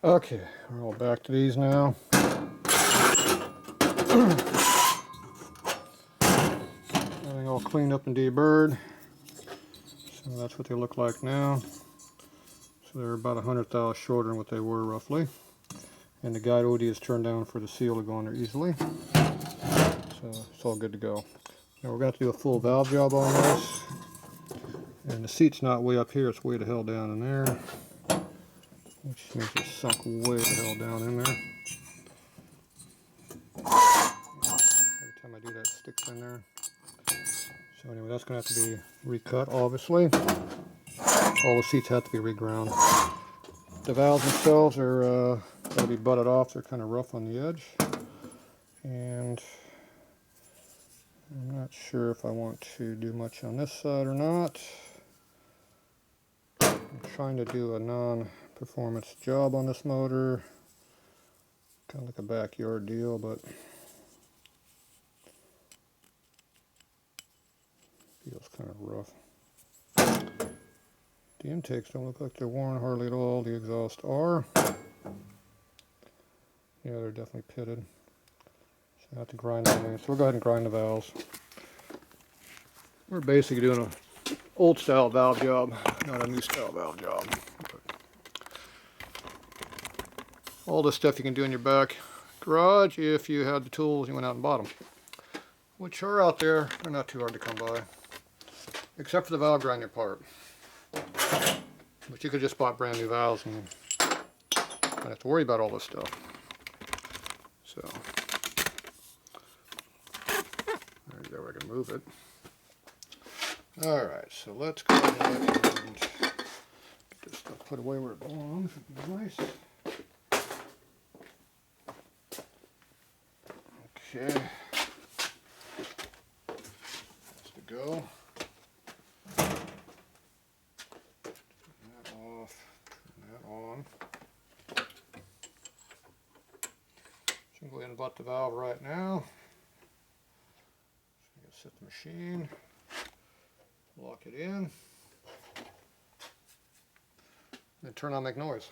Okay, we're all back to these now. Everything all cleaned up and deburred. So that's what they look like now. So they're about 100 thou shorter than what they were roughly. And the guide OD is turned down for the seal to go in there easily. So it's all good to go. Now we're going to do a full valve job on this. And the seat's not way up here, it's way the hell down in there. Which means it's sunk way the hell down in there. Every time I do that, it sticks in there. So anyway, that's going to have to be recut, obviously. All the seats have to be reground. The valves themselves are going to be butted off. They're kind of rough on the edge. And I'm not sure if I want to do much on this side or not. I'm trying to do a non-performance job on this motor. Kind of like a backyard deal, but feels kind of rough. The intakes don't look like they're worn hardly at all. The exhausts are. Yeah, they're definitely pitted. So I have to grind them in. So we'll go ahead and grind the valves. We're basically doing an old style valve job, not a new style valve job. But all this stuff you can do in your back garage if you had the tools and you went out and bought them. Which are out there. They're not too hard to come by. Except for the valve grinder part. But you could just buy brand new valves and not have to worry about all this stuff. So there you go, I can move it. Alright, so let's go ahead and get this stuff put away where it belongs. It'd be nice. Okay. That's to go. On. So I'm going to go ahead and butt the valve right now. So I'm going to set the machine, lock it in, and turn on, make noise.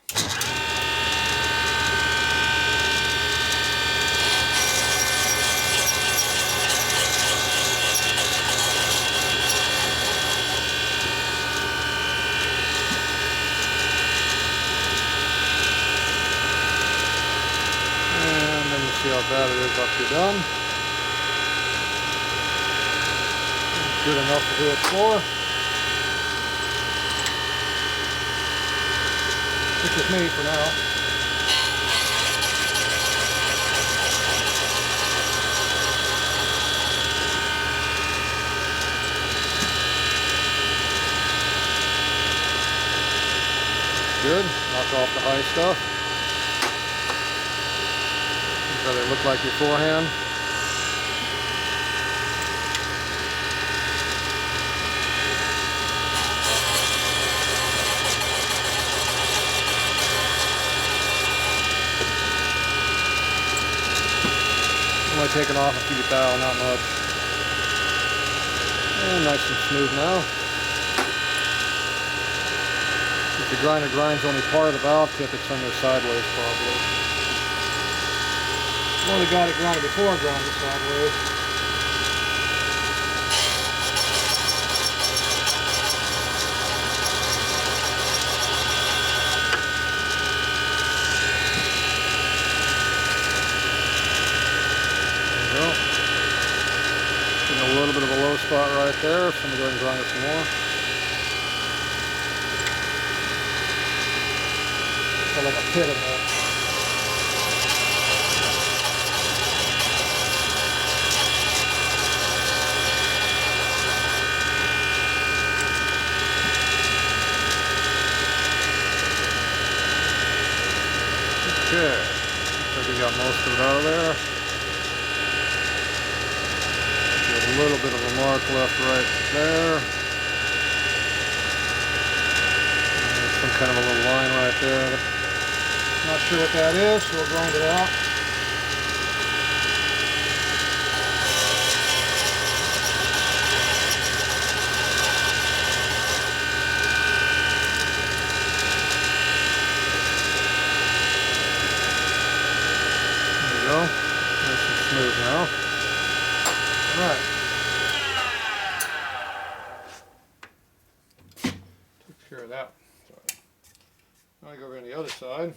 See how bad it is after you're done. Good enough to do it for. This is me for now. Good. Knock off the high stuff. So they look like your forehand. Only taking off a few thou, not much. And nice and smooth now. If the grinder grinds only part of the valve tip, it's under sideways probably. Well, the guy that grounded before grounded sideways. There you go. Getting a little bit of a low spot right there, so I'm going to go ahead and grind it some more. Got like a pit in there. Okay, looks like we got most of it out of there. There's a little bit of a mark left right there. And there's some kind of a little line right there. Not sure what that is, so we'll grind it out. smooth now. Alright. Took care of that. Sorry. Now I go over on the other side.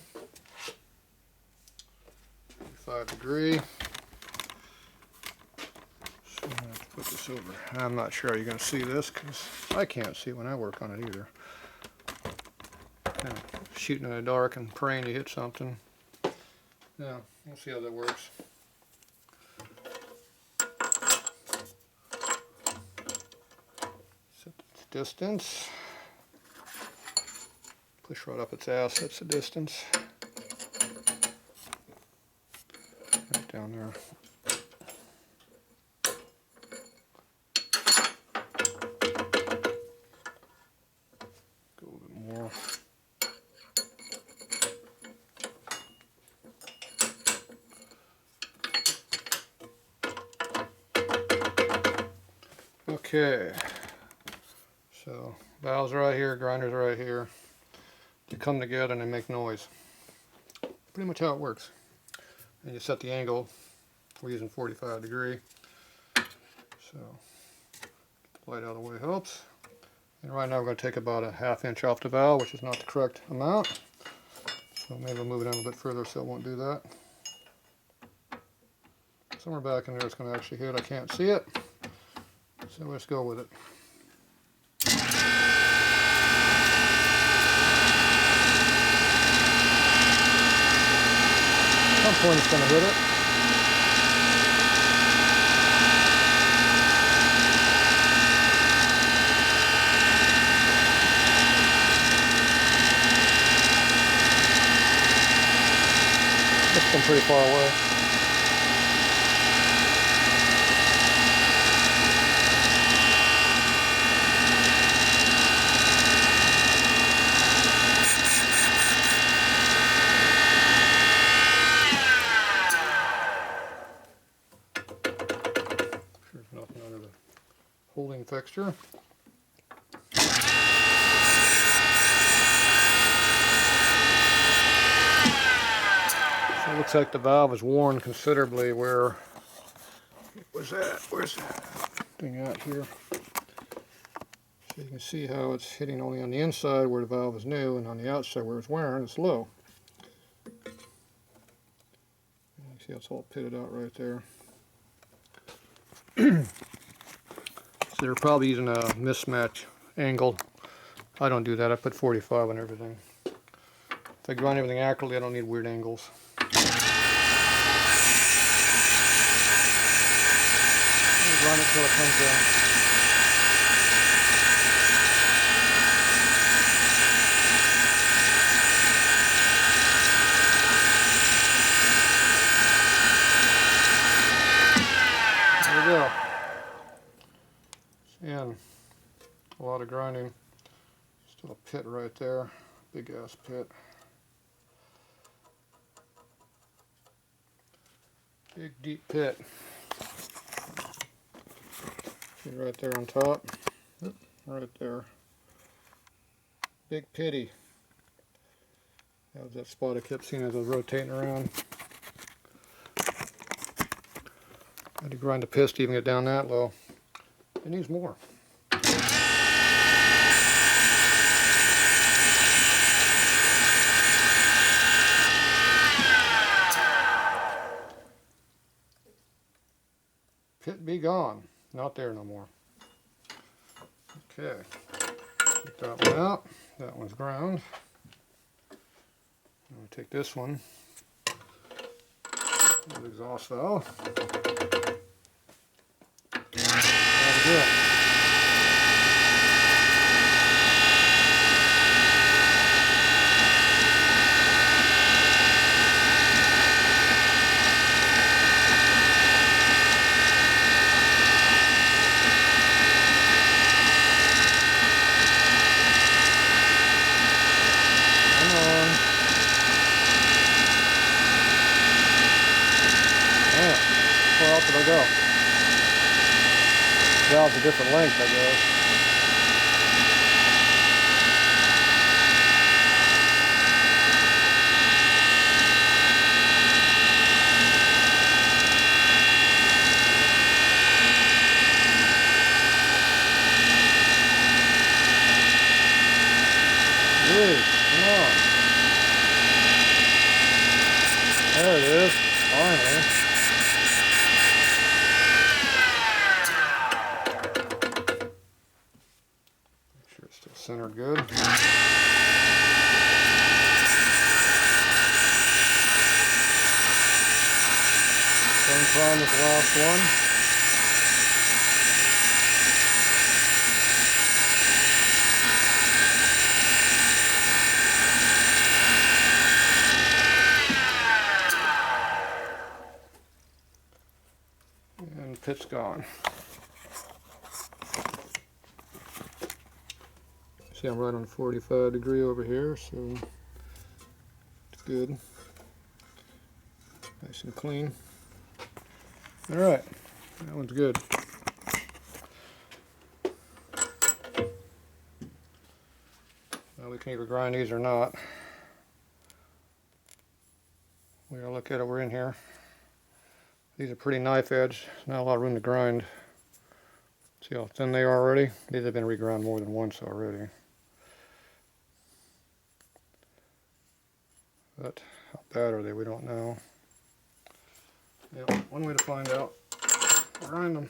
5°. So I'm going to have to put this over. I'm not sure you're going to see this because I can't see when I work on it either. Kind of shooting in the dark and praying to hit something. Yeah, we'll see how that works. Set the distance. Push right up its ass, that's the distance. Right down there. Go a little bit more. Okay, so valves right here, grinders right here. They come together and they make noise. Pretty much how it works. And you set the angle. We're using 45°. So get the light out of the way helps. And right now we're going to take about a ½ inch off the valve, which is not the correct amount. So maybe we'll move it in a little bit further so it won't do that. Somewhere back in there it's going to actually hit. I can't see it. So let's go with it. At some point it's going to hit it. It's been pretty far away. Nothing under the holding fixture. So it looks like the valve is worn considerably where it was at. Where's that thing at here? So you can see how it's hitting only on the inside where the valve is new, and on the outside where it's wearing it's low. You can see how it's all pitted out right there. So they're probably using a mismatch angle. I don't do that. I put 45 on everything. If I grind everything accurately, I don't need weird angles. Grind it till it comes down. There we go. And a lot of grinding. Still a pit right there. Big ass pit. Big deep pit. See right there on top. Right there. Big pitty. That was that spot I kept seeing as I was rotating around. I had to grind the piss to even get down that low. It needs more. Pit be gone. Not there no more. Okay. Take that one out. That one's ground. I'm going to take this one. The exhaust valve. That'll do it. Where else did I go? Valve's a different length, I guess. There it is, finally. Make sure it's still centered good. Same problem with the last one. And pit's gone. See, I'm right on 45 degree over here, so it's good. Nice and clean. All right, that one's good. Well, we can either grind these or not. We're gonna look at it, we're in here. These are pretty knife edge, not a lot of room to grind. See how thin they are already? These have been reground more than once already. But how bad are they? We don't know. Yep, one way to find out. Grind them.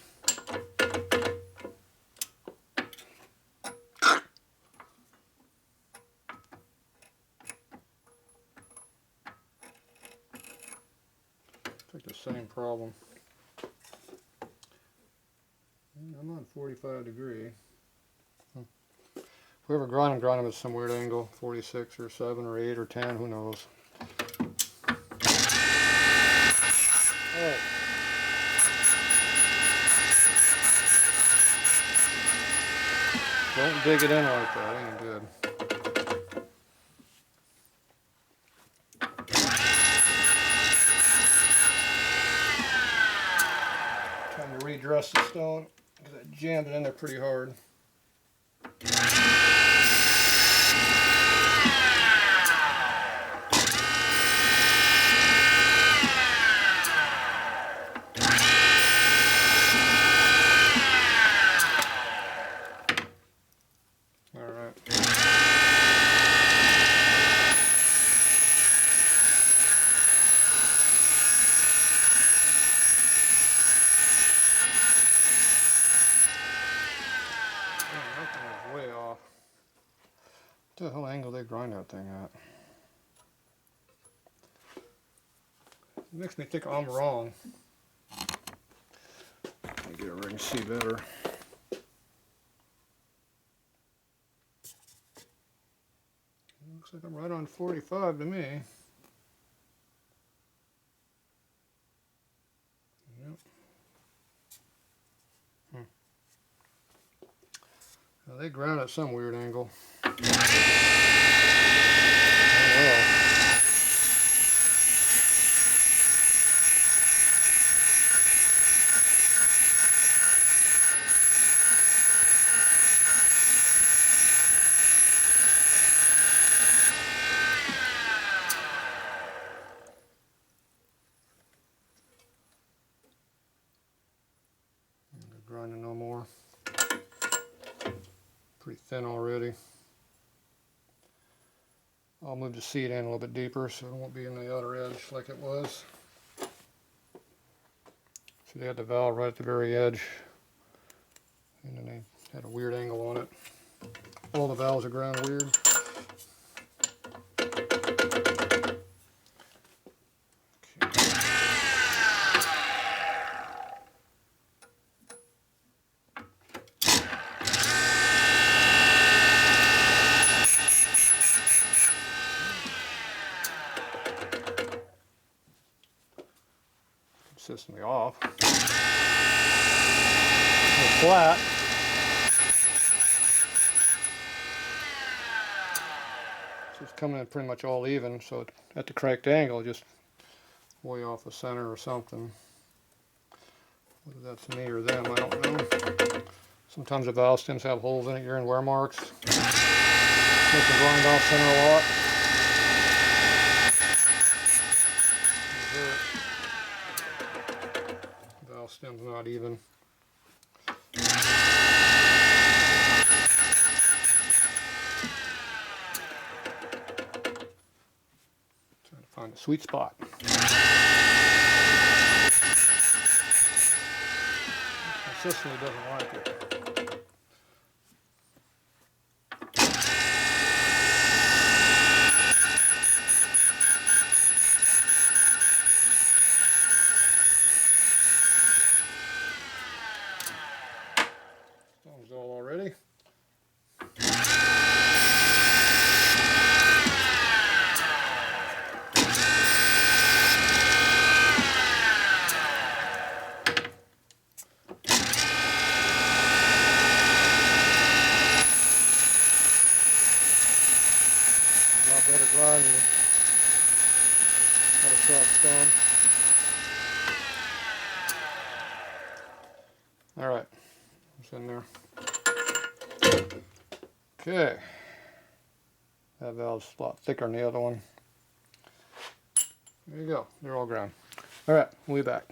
It's like the same problem. I'm on 45 degree. Whoever grind them at some weird angle, 46 or 7 or 8 or 10, who knows. Alright. Don't dig it in like that, ain't good. Trying to redress the stone because I jammed it in there pretty hard. Way off. What the hell angle they grind that thing at? It makes me think I'm wrong. Let me get it where I can see better. Looks like I'm right on 45 to me. Yep. Now they ground at some weird angle. Oh well. They're grinding no more. Pretty thin already. I'll move the seat in a little bit deeper so it won't be in the outer edge like it was. So they had the valve right at the very edge, and then they had a weird angle on it. All the valves are ground weird. Consistently off. They're flat. So it's coming in pretty much all even, so at the correct angle, just way off the center or something. Whether that's me or them, I don't know. Sometimes the valve stems have holes in it, you're in wear marks. Make them grind off center a lot. Valve stem's not even. Trying to Find the sweet spot. Consistently doesn't like it. Stone's all already. A lot better grind than a sharp stone. Alright, it's in there. Okay. That valve's a lot thicker than the other one. There you go, they're all ground. Alright, we'll be back.